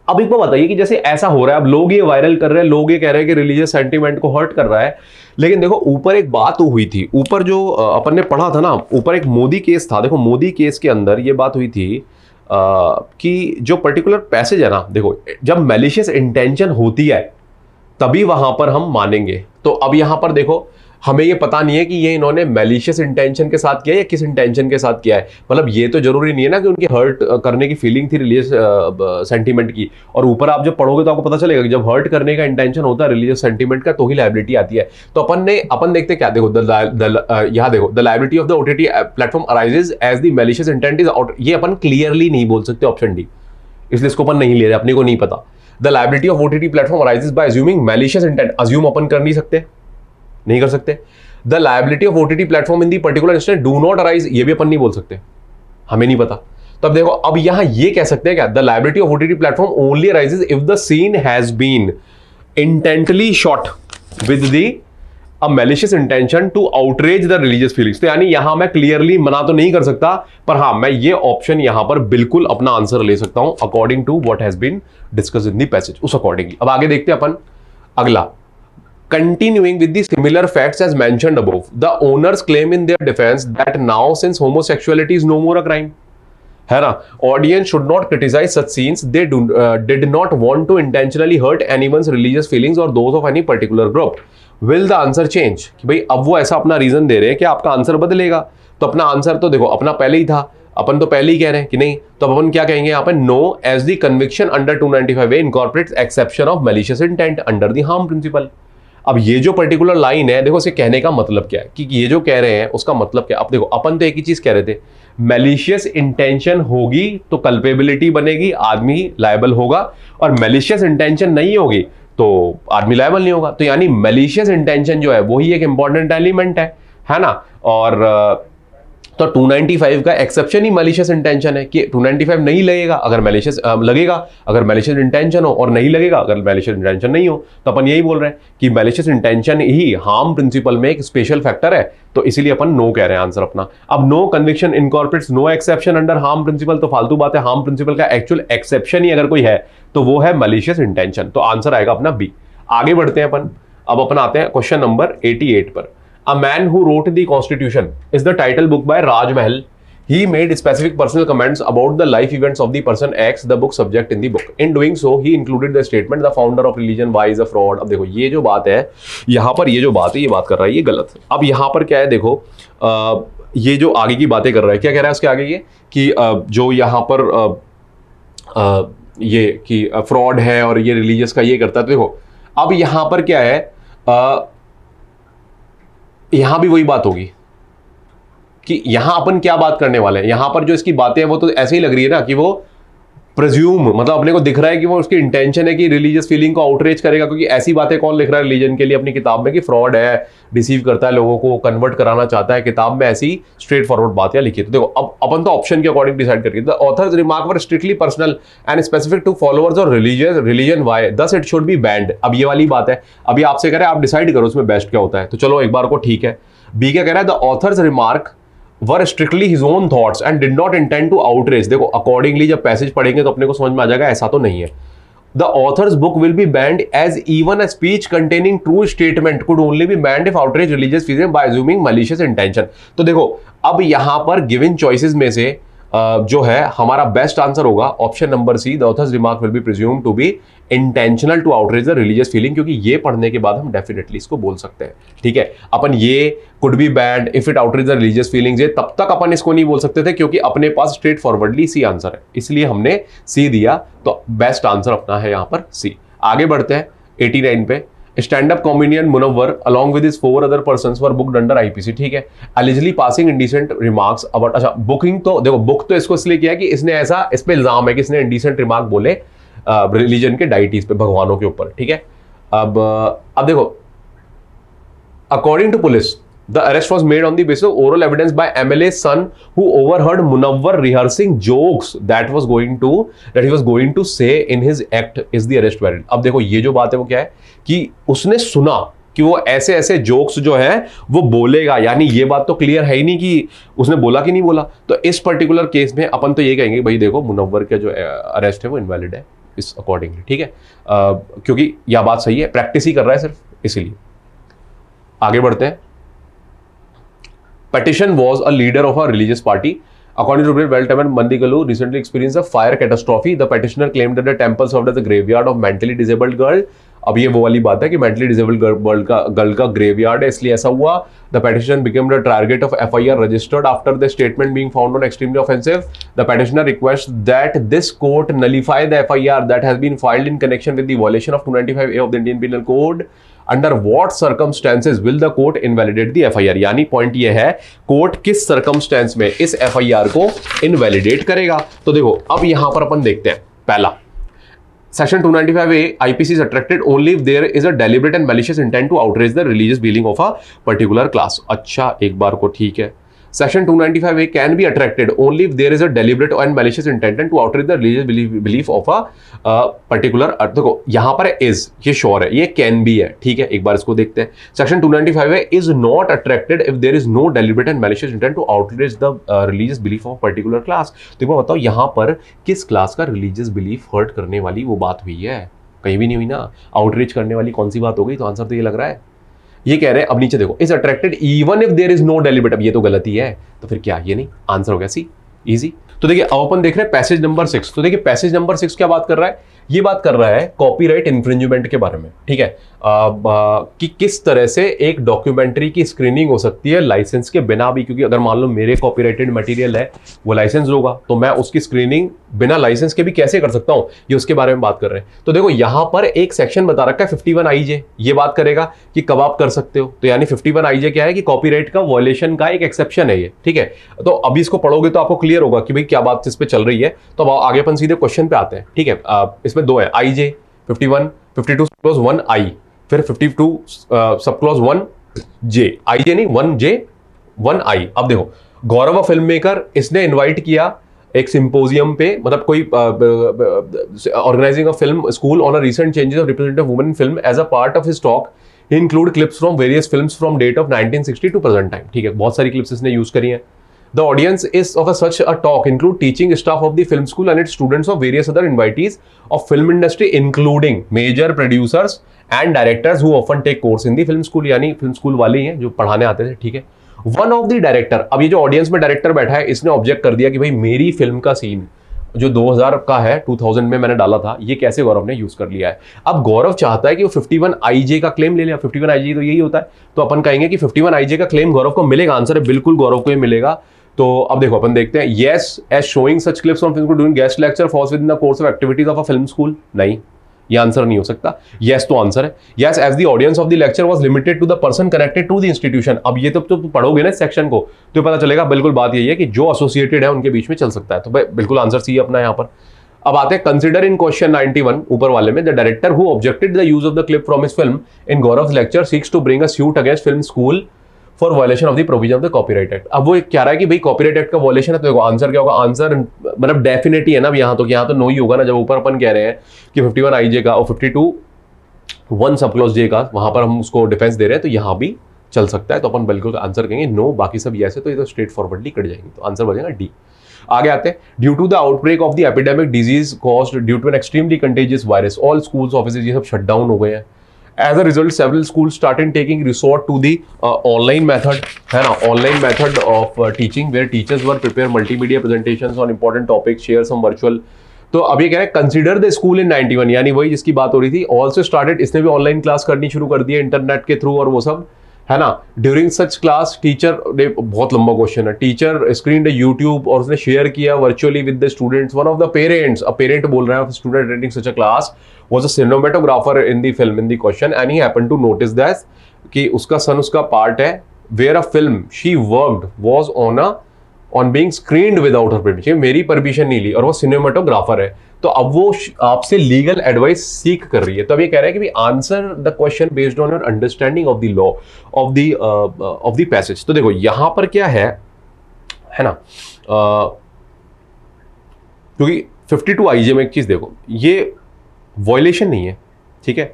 Speaker 1: अब एक बात बताइए कि जैसे ऐसा हो रहा है, अब लोग ये वायरल कर रहे हैं, लोग ये कह रहे हैं कि रिलीजियस सेंटीमेंट को हर्ट कर रहा है, लेकिन देखो ऊपर एक बात हुई थी, ऊपर जो अपन ने पढ़ा था ना, ऊपर एक मोदी केस था। देखो मोदी केस के अंदर ये बात हुई थी कि जो पर्टिकुलर पैसेज है ना, देखो जब मैलिशियस इंटेंशन होती है तभी वहां पर हम मानेंगे। तो अब यहां पर देखो हमें ये पता नहीं है कि ये इन्होंने मैलिशियस इंटेंशन के साथ किया है या किस इंटेंशन के साथ किया है। मतलब ये तो जरूरी नहीं है ना कि उनकी हर्ट करने की फीलिंग थी रिलीजियस सेंटीमेंट की, और ऊपर आप जब पढ़ोगे तो आपको पता चलेगा कि जब हर्ट करने का इंटेंशन होता है रिलीजियस सेंटीमेंट का तो ही लायबिलिटी आती है। तो अपन देखते क्या, देखो यहाँ देखो the liability of the OTT platform arises as the malicious intent is out. ये अपन क्लियरली नहीं बोल सकते ऑप्शन डी, इसलिए इसको अपन नहीं ले रहे, अपने को नहीं पता। The liability of OTT platform arises by assuming malicious intent, assume अपन कर नहीं कर सकते। The liability of OTT platform in the particular instant do not arise, ये भी अपन नहीं बोल सकते, हमें नहीं पता। तो अब देखो अब यहां ये कह सकते हैं क्या, the liability of OTT platform only arises if the scene has been intently shot with the a malicious intention to outrage the religious feelings. तो यानी यहां मैं क्लियरली मना तो नहीं कर सकता, पर हां मैं ये ऑप्शन यहां पर बिल्कुल अपना आंसर ले सकता हूं according to what has been discussed in the passage, उस अकॉर्डिंगली। अब आगे देखते हैं अपन अगला। Continuing with the similar facts as mentioned above, the owners claim in their defense that now since homosexuality is no more a crime, है ना, audience should not criticize such scenes. They did not want to intentionally hurt anyone's religious feelings or those of any particular group. Will the answer change? कि भाई अब वो ऐसा अपना reason दे रहे हैं कि आपका आंसर बदलेगा। तो अपना आंसर तो देखो अपना पहले ही था, अपन तो पहले ही कह रहे हैं कि नहीं, तो अब अपन क्या कहेंगे यहाँ पे, no as the conviction under 295A incorporates exception of malicious intent under the harm principle. अब ये जो पर्टिकुलर लाइन है, देखो इसे कहने का मतलब क्या है, कि ये जो कह रहे हैं उसका मतलब क्या। अब देखो अपन तो एक ही चीज कह रहे थे, मैलिशियस इंटेंशन होगी तो कल्पेबिलिटी बनेगी, आदमी लायबल होगा, और मैलिशियस इंटेंशन नहीं होगी तो आदमी लायबल नहीं होगा। तो यानी मैलिशियस इंटेंशन जो है वही एक इंपॉर्टेंट एलिमेंट है ना। और तो 295 का एक्सेप्शन ही मैलिशियस इंटेंशन है कि 295 नहीं लगेगा अगर मैलिशियस लगेगा, अगर मैलिशियस इंटेंशन हो, और नहीं लगेगा अगर मैलिशियस इंटेंशन नहीं हो। तो अपन यही बोल रहे हैं कि मैलिशियस इंटेंशन ही हार्म प्रिंसिपल में एक स्पेशल फैक्टर है, तो इसीलिए अपन नो कह रहे हैं आंसर अपना। अब no conviction incorporates no exception under harm principle, तो फालतू बात है। हार्म प्रिंसिपल का एक्चुअल एक्सेप्शन ही अगर कोई है तो वो है मैलिशियस इंटेंशन, तो आंसर आएगा अपना बी। आगे बढ़ते हैं अपन। अब अपन आते हैं क्वेश्चन नंबर 88 पर। A Man Who Wrote the Constitution is the title book by Raj Mahal. He made specific personal comments about the life events of the person X, the book subject in the book. In doing so, he included the statement, "The founder of religion Y is a fraud." अब देखो ये जो बात है, यहाँ पर ये जो बात है, ये बात कर रहा है, ये गलत है। अब यहाँ पर क्या है, देखो ये जो आगे की बातें कर रहा है, क्या कह रहा है उसके आगे ये कि जो यहाँ पर ये कि फ्रॉड है और ये रिलीजियस का ये करता है। तो देखो अब यहाँ पर क्या है, यहां भी वही बात होगी कि यहां अपन क्या बात करने वाले हैं। यहां पर जो इसकी बातें हैं वो तो ऐसे ही लग रही है ना कि वो प्रेज्यूम, मतलब अपने को दिख रहा है कि वो उसकी इंटेंशन है कि रिलीजियस फीलिंग को आउटरीच करेगा, क्योंकि ऐसी बातें कौन लिख रहा है रिलीजन के लिए अपनी किताब में कि फ्रॉड है, डिसीव करता है लोगों को, कन्वर्ट कराना चाहता है। किताब में ऐसी स्ट्रेट फॉरवर्ड बातें लिखी है। तो देखो अब अपन तो ऑप्शन के अकॉर्डिंग डिसाइड करके, the author's remark were strictly personal and specific to followers और religion Y, thus it should be banned. अब ये वाली बात है, अभी आपसे कह रहे हैं आप डिसाइड करो उसमें बेस्ट क्या होता है, तो चलो एक बार को ठीक है। बी क्या कह रहा है, the author's remark were strictly his own thoughts and did not intend to outrage. देखो अकॉर्डिंगली जब पैसेज पढ़ेंगे तो अपने को समझ में आ जाएगा ऐसा तो नहीं है। The author's book will be banned as even a speech containing true statement could only be banned if outrage religious feeling by assuming malicious intention. तो देखो अब यहां पर गिवन चॉइसेस में से जो है हमारा बेस्ट आंसर होगा option number C, the author's remark will be presumed to be intentional to outrage the religious feeling, क्योंकि ये पढ़ने के बाद हम डेफिनेटली इसको बोल सकते हैं। ठीक है, अपन ये could be banned if it outrage the religious feelings, ये तब तक अपन इसको नहीं बोल सकते थे क्योंकि अपने पास स्ट्रेट फॉरवर्डली सी आंसर है, इसलिए हमने सी दिया। तो बेस्ट आंसर अपना है यहाँ पर सी। आगे बढ़ते हैं 89 पे। Stand up comedian Munawar along with his 4 other persons were booked under IPC। ठीक है, allegedly passing indecent remarks about, अच्छा बुकिंग तो देखो बुक तो इसको इसलिए किया कि इसने ऐसा, इस पे इल्जाम है कि इसने इंडिसेंट रिमार्क बोले रिलीजन के डाइटीज पे, भगवानों के ऊपर। ठीक है, अब देखो according to police the arrest was made on the basis of oral evidence by MLA's son who overheard Munawwar rehearsing jokes that he was going to say in his act is the arrest warrant। अब देखो ये जो बात है वो क्या है कि उसने सुना कि वो ऐसे ऐसे जोक्स जो है वो बोलेगा, यानी ये बात तो क्लियर है ही नहीं कि उसने बोला कि नहीं बोला। तो इस पर्टिकुलर केस में अपन तो ये कहेंगे भाई देखो मुनव्वर का जो अरेस्ट है वो इनवैलिड है इस अकॉर्डिंगली। ठीक है, क्योंकि यह बात सही है, प्रैक्टिस ही कर रहा है सिर्फ, इसीलिए। आगे बढ़ते हैं। Petition was a leader of a religious party. According to Weltaman, Mandikalu recently experienced a fire catastrophe. The petitioner claimed that the temple served as a graveyard of mentally disabled girl. अब ये वो वाली बात है कि mentally disabled girl का graveyard है, इसलिए ऐसा हुआ। The petitioner became the target of FIR registered after the statement being found on extremely offensive. The petitioner request that this court nullify the FIR that has been filed in connection with the violation of 295A of the Indian penal code. Under what circumstances will the court invalidate the FIR, यानी point ये है court किस circumstance में इस FIR को invalidate करेगा। तो देखो अब यहां पर अपन देखते हैं, पहला Section 295A IPC is attracted only if there is a deliberate and malicious intent to outrage the religious belief of a particular class। अच्छा एक बार को ठीक है, Section 295A can be attracted only if there is a deliberate and malicious intent to outrage the religious belief of a particular। देखो यहाँ पर is, ये sure है, ये can be है। ठीक है, एक बार इसको देखते हैं। Section 295A is not attracted if there is no deliberate and malicious intent to outrage the religious belief of a particular class। देखो बताओ यहाँ पर किस क्लास का religious belief hurt करने वाली वो बात हुई है? कहीं भी नहीं हुई ना। आउटरीच करने वाली कौन सी बात हो गई? तो आंसर तो ये लग रहा है, ये कह रहे हैं। अब नीचे देखो, is attracted even if there is no deliberate. अब ये तो गलती है, तो फिर क्या, ये नहीं, आंसर हो गया सी, इजी। तो देखिए अब अपन देख रहे हैं पैसेज नंबर 6। तो देखिए पैसेज नंबर 6 क्या बात कर रहा है ये बात कर रहा है कॉपीराइट इन्फ्रिंजमेंट के बारे में, ठीक है, कि किस तरह से एक डॉक्यूमेंट्री की स्क्रीनिंग हो सकती है लाइसेंस के बिना भी, क्योंकि अगर मान लो मेरे कॉपीराइटेड मटेरियल है, वो लाइसेंस होगा, तो मैं उसकी स्क्रीनिंग बिना लाइसेंस के भी कैसे कर सकता हूं, ये उसके बारे में बात कर रहे हैं। तो देखो यहां पर एक सेक्शन बता रखा है 51 IJ, ये बात करेगा कि कब आप कर सकते हो। तो यानी 51 IJ क्या है कि कॉपीराइट का वॉयलेशन का एक एक्सेप्शन है ये, ठीक है। तो अभी इसको पढ़ोगे तो आपको क्लियर होगा कि भाई क्या बात इस पे चल रही है। तो अब आगे अपन सीधे क्वेश्चन पे आते हैं, ठीक है। इसमें दो है, IJ 51, 52 क्लॉज 1I, फिर 52 सब क्लॉज 1J, IJ नहीं 1J 1I। अब देखो गौरव फिल्म मेकर, इसने इन्वाइट किया एक सिंपोजियम पे, मतलब कोई organising a film school on a recent changes of representative women in film as a part of his talk he include clips from various films from date of 1960 to present time, ठीक है। बहुत सारी clips इसने use करी हैं। The audience is of such a talk include teaching staff of the film school and its students of various other invitees of film industry including major producers and directors who often take course in the film school, यानी film school वाले ही हैं जो पढ़ाने आते थे, ठीक है। One of the director, अब ये जो ऑडियंस में डायरेक्टर बैठा है, इसने ऑब्जेक्ट कर दिया कि भाई मेरी फिल्म का सीन जो 2000 का है, 2000 में मैंने डाला था, ये कैसे गौरव ने यूज कर लिया है। अब गौरव चाहता है कि वो 51 IJ का क्लेम ले लिया। 51 IJ तो यही होता है, तो अपन कहेंगे कि 51 IJ का क्लेम गौरव को मिलेगा। आंसर है बिल्कुल गौरव को ये मिलेगा। तो अब देखो अपन देखते हैं, yes as showing such clips on film school during guest lecture falls within the course of activities of a film school, नहीं, ये आंसर नहीं हो सकता। यस तो आंसर है। Yes as the audience of the lecture was limited to the person connected to the institution. अब ये तो पढ़ोगे ना इस सेक्शन को तो पता चलेगा, बिल्कुल बात यही है कि जो एसोसिएटेड है उनके बीच में चल सकता है। तो बिल्कुल आंसर सी है अपना यहाँ पर। अब आते हैं, कंसिडर इन क्वेश्चन 91 ऊपर वाले में, the director who objected the use of the clip from his film in Gaurav lecture seeks to bring a suit against film school for violation of the provision of the copyright act. अब वो कह रहा है कि भाई copyright act का violation है, तो देखो आंसर क्या होगा। आंसर मतलब डेफिनेट ही है ना, अब यहाँ तो नो ही होगा ना, जब ऊपर अपन कह रहे हैं कि 51 IJ का और 52 1 सब क्लॉज J का, वहां पर हम उसको डिफेंस दे रहे हैं, तो यहाँ भी चल सकता है। तो अपन बिल्कुल आंसर कहेंगे नो, बाकी सब यस है, तो ये तो स्ट्रेट फॉरवर्डली कट जाएंगे। तो आंसर बचेगा डी। आगे आते हैं, due to the outbreak of the epidemic disease caused due to an extremely contagious virus all schools offices ये सब शट डाउन हो गए हैं। As a result, several schools started taking resort to the online method, है ना, online method of teaching, where teachers were prepare multimedia presentations on important topics, share some virtual। तो अब ये कह रहे हैं कंसिडर द स्कूल इन 91, यानी वही जिसकी बात हो रही थी, ऑल्सो स्टार्टेड, इसने भी ऑनलाइन क्लास करनी शुरू कर दी है इंटरनेट के थ्रू और वो सब, है ना। ड्यूरिंग सच क्लास टीचर ने, बहुत लंबा क्वेश्चन है, टीचर स्क्रीन यूट्यूब और उसने शेयर किया virtually with the students. One of the parents, a parent बोल रहा है, student attending such a class was a cinematographer in the film in the question and he happened to notice that कि उसका सन उसका part है where a film she worked was on being screened without her permission, मेरी permission नहीं ली, और वो cinematographer है। तो अब वो आपसे लीगल एडवाइस सीख कर रही है। तो अब ये कह रहा है कि भी answer the question based on your understanding of the law of the passage. तो देखो यहां पर क्या है ना, क्योंकि 52 IJ में एक चीज देखो, ये वॉयलेशन नहीं है, ठीक है,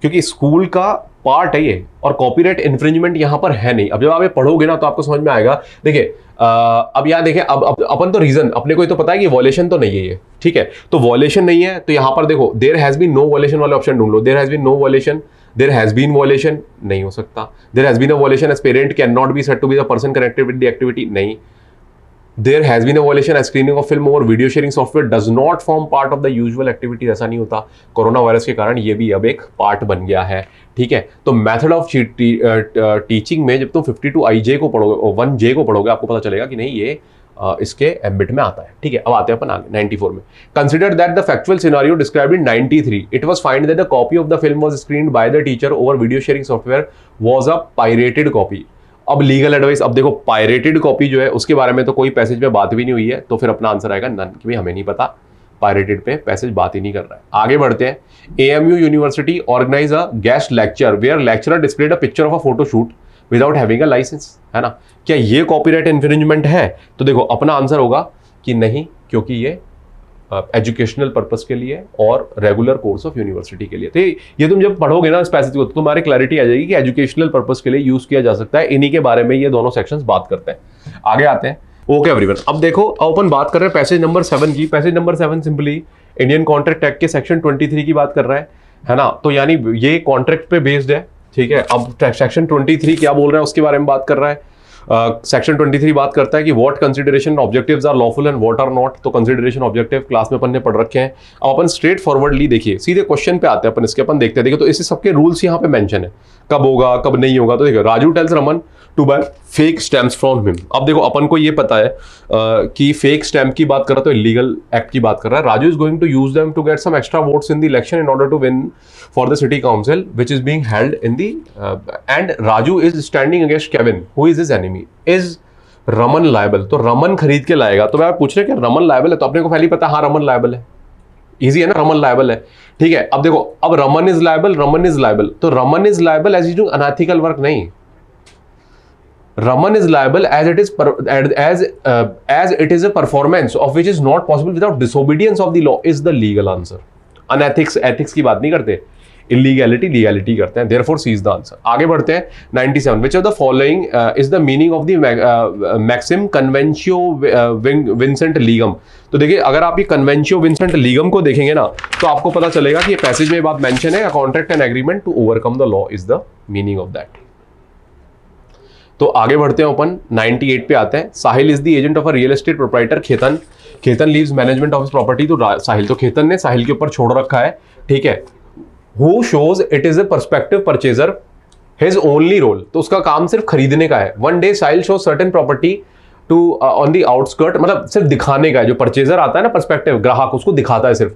Speaker 1: क्योंकि स्कूल का पार्ट है ये, और कॉपीराइट इन्फ्रिंजमेंट यहां पर है नहीं। अब जब आप ये पढ़ोगे ना तो आपको समझ में आएगा। देखिए अब यहाँ देखें, अब अपन तो रीजन अपने को तो पता है कि वॉयलेशन तो नहीं है ये, ठीक है। तो वॉयलेशन नहीं है, तो यहां पर देखो there has been no violation वाले ऑप्शन ढूंढ लो। There has been no violation, there has been violation नहीं हो सकता। There has been a violation as parent can not be said to be the person connected with the activity, नहीं। There has been a violation as screening of film over video sharing software does not form part of the usual activity, ऐसा नहीं होता। Corona virus के कारण ये भी अब एक पार्ट बन गया है, ठीक है। तो मेथड ऑफ टीचिंग में जब तुम 52 IJ को पढ़ोगे, 1J को पढ़ोगे, आपको पता चलेगा कि नहीं ये इसके एम्बिट में आता है, ठीक है। अब आते हैं अपन आगे 94 में। Consider that the factual scenario described in 93 it was find that the copy of the film was screened by the teacher over video sharing software was a pirated copy. अब लीगल एडवाइस, अब देखो pirated copy जो है उसके बारे में तो कोई पैसेज में बात भी नहीं हुई है, तो फिर अपना आंसर आएगा नन, कि भाई हमें नहीं पता, पायरेटेड पे पैसेज बात ही नहीं कर रहा है। आगे बढ़ते हैं, AMU university organise a guest lecture where lecturer displayed a picture of a photoshoot without having a licence, है ना। क्या ये कॉपीराइट इन्फ्रिंजमेंट है? तो देखो अपना आंसर होगा कि नहीं, क्योंकि ये एजुकेशनल पर्पस के लिए और रेगुलर कोर्स ऑफ यूनिवर्सिटी के लिए। तो ये तुम जब पढ़ोगे ना इस पैसेज को तो तुम्हारी क्लैरिटी आ जाएगी कि एजुकेशनल पर्पस के लिए यूज किया जा सकता है। इन्हीं के बारे में ये दोनों सेक्शंस बात करते हैं। आगे आते हैं, ओके एवरीवन। अब देखो अपन बात कर रहे हैं पैसेज नंबर 7 की। Passage number 7 simply Indian contract act के सेक्शन 23 की बात कर रहा है ना। तो यानी ये कॉन्ट्रैक्ट पे बेस्ड है, ठीक है। अब सेक्शन 23 क्या बोल रहा है उसके बारे में बात कर रहा है। सेक्शन 23 बात करता है कि what consideration objectives are lawful and what are not. तो कंसिडरेशन ऑब्जेक्टिव क्लास में अपन ने पढ़ रखे हैं। अब अपन स्ट्रेट फॉरवर्डली देखिए, सीधे क्वेश्चन पे आते हैं अपन, इसके अपन देखते हैं। देखिए तो इसे सबके रूल्स यहाँ पे मेंशन है, कब होगा कब नहीं होगा। तो देखिए, Raju tells Raman to buy fake stamps from him. अब देखो अपन को ये पता है कि फेक स्टैम्प की बात कर रहा है तो इलीगल एक्ट की बात कर रहा है। Raju is going to use them to get some extra votes in the election in order to win for the city council which is being held in the end Raju is standing against Kevin who is his enemy. Is Raman liable? तो रमन खरीद के लाएगा। तो मैं पूछ रहे कि Raman liable है, तो अपने को पहले ही पता, हाँ रमन लायबल है, इजी है ना, रमन लायबल है, ठीक है। अब देखो, अब Raman is liable, Raman is liable, तो Raman is liable as doing unethical work नहीं, Raman is liable as it is a performance of which is not possible without disobedience of the law is the legal answer। Unethics ethics की बात नहीं करते, illegality legality करते हैं, therefore C is the answer। आगे बढ़ते हैं 97, which of the following is the meaning of the maxim conventio vincent legum। तो देखिए, अगर आप ये कन्वेंशियो विंसेंट लीगम को देखेंगे ना, तो आपको पता चलेगा कि ये पैसेज में बात मेंशन है, contract and agreement to overcome the law is the meaning of that. तो आगे बढ़ते हैं, अपन 98 पे आते हैं। Sahil is the agent of a real estate proprietor Khetan. Khetan leaves management of his property to Sahil. तो खेतन ने साहिल के ऊपर छोड़ रखा है, ठीक है। Who shows it is a perspective purchaser his only role. तो उसका काम सिर्फ खरीदने का है। One day Sahil shows certain property to on the outskirt, मतलब सिर्फ दिखाने का है। जो परचेजर आता है ना, पर्सपेक्टिव ग्राहक, उसको दिखाता है सिर्फ।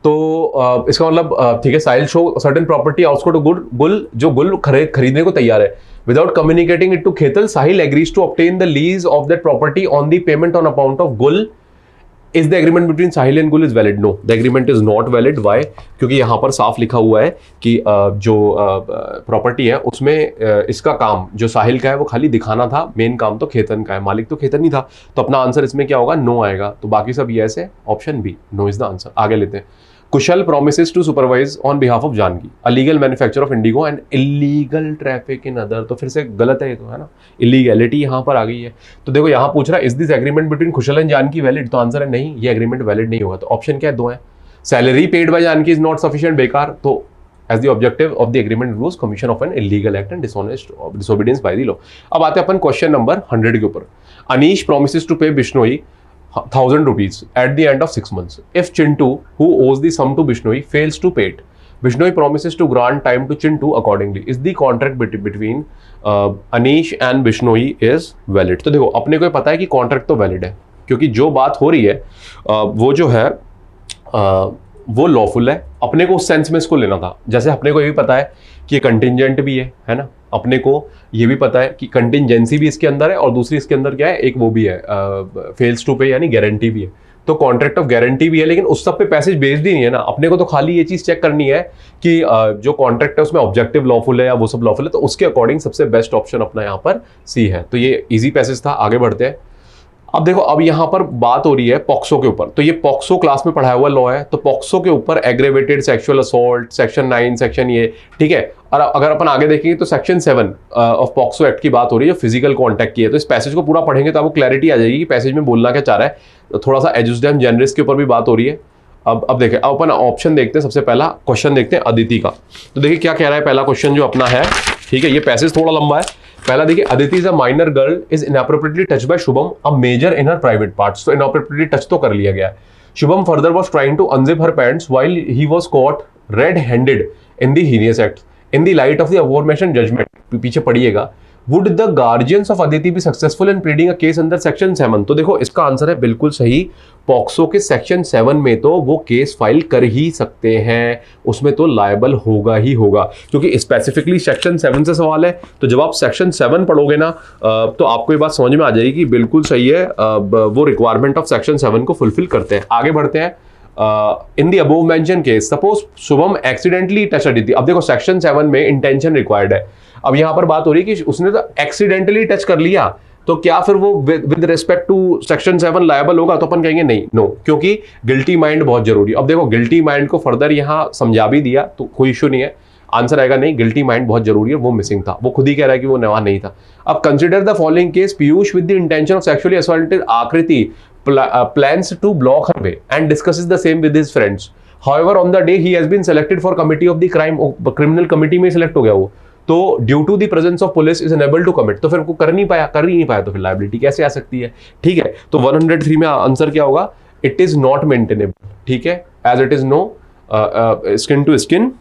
Speaker 1: तो इसका मतलब ठीक है, साहिल शो सर्टेन प्रॉपर्टी आउटस्कर्ट गुल, जो गुल खरीदने को तैयार है। Without communicating it to Khetal, Sahil agrees to obtain the lease of that property on the payment on account of Gul। Is the agreement between Sahil and Gul is valid? No, the agreement is not valid। Why? क्योंकि यहाँ पर साफ लिखा हुआ है कि जो property है उसमें इसका काम जो साहिल का है वो खाली दिखाना था, मेन काम तो खेतन का है, मालिक तो खेतन ही था। तो अपना आंसर इसमें क्या होगा? नो आएगा। तो बाकी सब यस है, option B no is the answer. आगे लेते हैं। कुशल promises to supervise on behalf of Janaki a legal manufacture of indigo and illegal traffic in other। तो फिर से गलत है ये, तो है ना, इलीगैलिटी यहाँ पर आ गई है। तो देखो यहाँ पूछ रहा है is this agreement between Kushal and Janaki valid. तो आंसर है नहीं, ये एग्रीमेंट वैलिड नहीं होगा। तो ऑप्शन क्या है? दो है। Salary paid by Janaki is not sufficient, बेकार। तो as the objective of the agreement rules commission of an illegal act and disobedience by the law. अब आते हैं अपन क्वेश्चन नंबर 100 के ऊपर। Anish promises to pay Bishnoi 1000 rupees at the end of 6 months। If Chintu, who owes the sum to Bishnoi, fails to pay it, Bishnoi promises to grant time to Chintu accordingly। Is the contract between Anish and Bishnoi is valid? तो देखो, अपने को पता है कि contract तो valid है, क्योंकि जो बात हो रही है वो जो है वो लॉफुल है। अपने को उस सेंस में इसको लेना था। जैसे अपने को ये भी पता है कि ये कंटिंजेंट भी है ना, अपने को ये भी पता है कि कंटिंजेंसी भी इसके अंदर है, और दूसरी इसके अंदर क्या है, एक वो भी है फेल्स टू पे यानी गारंटी भी है। तो कॉन्ट्रैक्ट ऑफ गारंटी भी है, लेकिन उस सब पे पैसेज बेस्ड ही नहीं है ना। अपने को तो खाली ये चीज चेक करनी है कि जो कॉन्ट्रैक्ट है उसमें ऑब्जेक्टिव लॉफुल है या वो सब लॉफुल है। तो उसके अकॉर्डिंग सबसे बेस्ट ऑप्शन अपना यहाँ पर सी है। तो ये इजी पैसेज था। आगे बढ़ते हैं। अब देखो, अब यहाँ पर बात हो रही है पॉक्सो के ऊपर। तो ये पॉक्सो क्लास में पढ़ाया हुआ लॉ है। तो पॉक्सो के ऊपर aggravated sexual assault, section 9, section ये, ठीक है। और अगर अपन आगे देखेंगे तो सेक्शन 7 ऑफ पॉक्सो एक्ट की बात हो रही है, जो फिजिकल कॉन्टैक्ट की है। तो इस पैसेज को पूरा पढ़ेंगे तो आपको क्लैरिटी आ जाएगी कि पैसेज में बोलना क्या चाह रहा है। तो थोड़ा सा एजुस्डम जेनरिस के ऊपर भी बात हो रही है। अब देखें, अब अपन ऑप्शन देखते हैं। सबसे पहला क्वेश्चन देखते हैं अदिति का। तो देखिए क्या कह रहा है पहला क्वेश्चन जो अपना है, ठीक है। ये पैसेज थोड़ा लंबा है। पहला देखिए, Aditi is a minor girl is inappropriately touch by Shubham a major in her private parts. तो इनएप्रोप्रिएटली टच तो कर लिया गया है। Shubham further was trying to unzip her pants while he was caught red handed in the heinous act in the light of the aforementioned judgment. पीछे पढ़िएगा। Would the guardians of Aditi be successful in pleading a case under section 7। तो देखो इसका answer है बिल्कुल सही। POCSO के section 7 में तो वो केस फाइल कर ही सकते हैं, उसमें तो लायबल होगा ही होगा, क्योंकि स्पेसिफिकली सेक्शन 7 से सवाल है। तो जब आप सेक्शन 7 पढ़ोगे ना तो आपको ये बात समझ में आ जाएगी कि बिल्कुल सही है, वो रिक्वायरमेंट ऑफ सेक्शन 7 को फुलफिल करते हैं। आगे बढ़ते हैं। In the above mention case suppose Shubham accidentally touch Aditi. अब देखो सेक्शन 7 में इंटेंशन रिक्वायर्ड है। अब यहां पर बात हो रही है कि उसने तो एक्सीडेंटली टच कर लिया, तो क्या फिर वो with respect to section 7 liable होगा? तो अपन कहेंगे नहीं, नो, क्योंकि गिल्टी माइंड बहुत जरूरी है। अब देखो गिल्टी माइंड को फर्दर यहां समझा भी दिया तो कोई इशू नहीं है। आंसर आएगा नहीं, गिल्टी माइंड बहुत जरूरी है, वो मिसिंग था। वो खुद ही कह रहा है कि वो वहां नहीं था। अब consider the following case, Piyush with the intention of sexually assaulted आकृति plans to block her way and discusses the same with his friends. However, on the day he has been selected for committee of the crime, criminal committee में select हो गया वो, तो due to the presence of police is unable to commit, तो फिर उनको कर ही नहीं पाया तो फिर लायबिलिटी कैसे आ सकती है? ठीक है, तो 103 में आंसर क्या होगा? It is not maintainable. ठीक है, as it is no skin to skin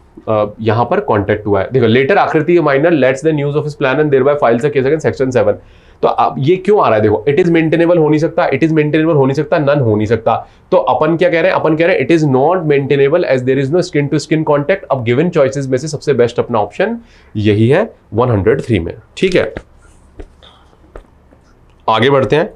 Speaker 1: यहां पर कॉन्टेक्ट हुआ है। देखो later Akriti minor lets the news of his plan and thereby files a case against section 7। तो अब ये क्यों आ रहा है? देखो इट इज मेंटेनेबल हो नहीं सकता, इट इज मेंटेनेबल हो नहीं सकता, नन हो नहीं सकता। तो अपन क्या कह रहे हैं? अपन कह रहे हैं it is not maintainable as there is no skin to skin contact. अब गिवन चॉइसेस में से सबसे बेस्ट अपना ऑप्शन यही है 103 में। ठीक है, आगे बढ़ते हैं।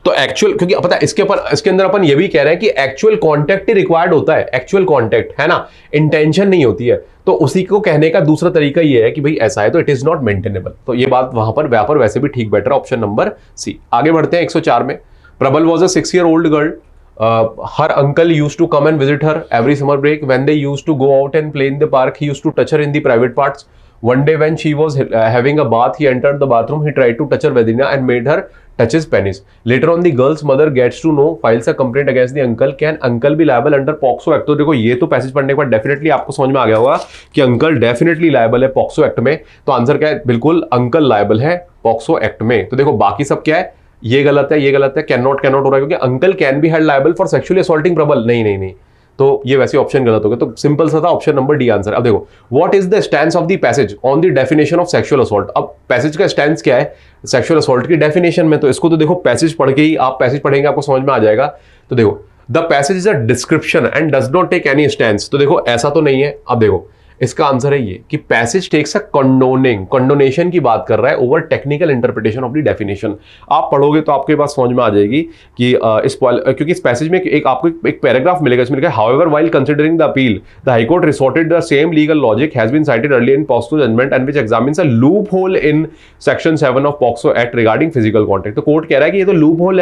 Speaker 1: तो एक्चुअल, क्योंकि पता है इसके अंदर अपन ये भी कह रहे हैं कि एक्चुअल कॉन्टेक्ट ही रिक्वायर्ड होता है, एक्चुअल कॉन्टेक्ट है ना, इंटेंशन नहीं होती है। तो उसी को कहने का दूसरा तरीका ये है कि भाई ऐसा है तो इट इज नॉट मेंटेनेबल। तो ये बात वहां पर वैसे भी ठीक बेटर, ऑप्शन नंबर सी। आगे बढ़ते हैं 104 में। प्रबल was a 6-year-old girl. Her uncle used to come and visit her every summer break. When they used to go out and play in the park, he used to touch her in the private parts. One day when she was having a bath, he entered the bathroom. He tried to touch her vagina and made her touch his penis. Later on, the girl's mother gets to know, files a complaint against the uncle. Can uncle be liable under POCSO Act? तो देखो ये तो passage पढ़ने के बाद definitely आपको समझ में आ गया होगा कि अंकल डेफिनेटली लायबल है POCSO एक्ट में। तो आंसर क्या है? बिल्कुल अंकल लायबल है POCSO एक्ट में। तो देखो बाकी सब क्या है? ये गलत है, ये गलत है, कैन नॉट हो रहा है क्योंकि uncle can be held liable for sexually assaulting प्रबल। नहीं, तो ये वैसे ऑप्शन गलत हो गया। तो सिंपल सा था ऑप्शन नंबर डी आंसर। अब देखो what is the stance of the passage on the definition of sexual assault. अब पैसेज का स्टैंस क्या है सेक्सुअल असॉल्ट की डेफिनेशन में? तो इसको तो देखो पैसेज पढ़ के ही, आप पैसेज पढ़ेंगे आपको समझ में आ जाएगा। तो देखो the passage is a description and does not take any stance. तो देखो ऐसा तो नहीं है। अब देखो इसका आंसर है ये कि पैसेज टेक्स अ कंडोनेशन की बात कर रहा है over technical interpretation of the definition. आप पढ़ोगे तो आपके पास समझ में आ जाएगी कि क्योंकि इस पैसेज में एक आपको एक पैराग्राफ मिलेगा, इसमें लिखा है however while considering the appeal the high court resorted the same legal logic has been cited earlier in POCSO judgement and which examines a loophole in section 7 of POCSO act regarding physical contact. तो court कह रहा है कि ये तो loop hole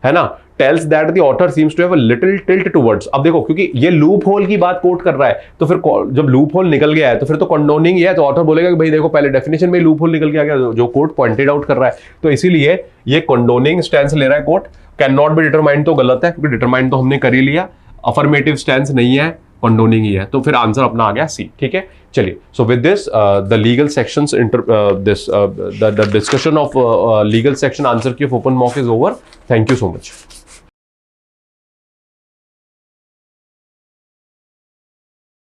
Speaker 1: है ना, tells that the author seems to have a little tilt towards. अब देखो क्योंकि ये लूप होल की बात कोट कर रहा है तो फिर जब लूप होल निकल गया है तो फिर तो कंडोनिंग ही है। तो ऑथर बोलेगा कि भाई देखो पहले डेफिनेशन में लूप होल निकल के आ गया जो कोर्ट पॉइंटेड आउट कर रहा है। तो इसीलिए ये कंडोनिंग स्टैंस ले रहा है court. Can not be determined तो गलत है क्योंकि डिटरमाइंड तो हमने कर ही लिया। अफर्मेटिव स्टैंस नहीं है, कंडोनिंग ही है। तो फिर आंसर अपना आ गया सी। ठीक है, चलिए। So with this the legal sections the discussion of legal section answer key open mock is over. Thank you so much.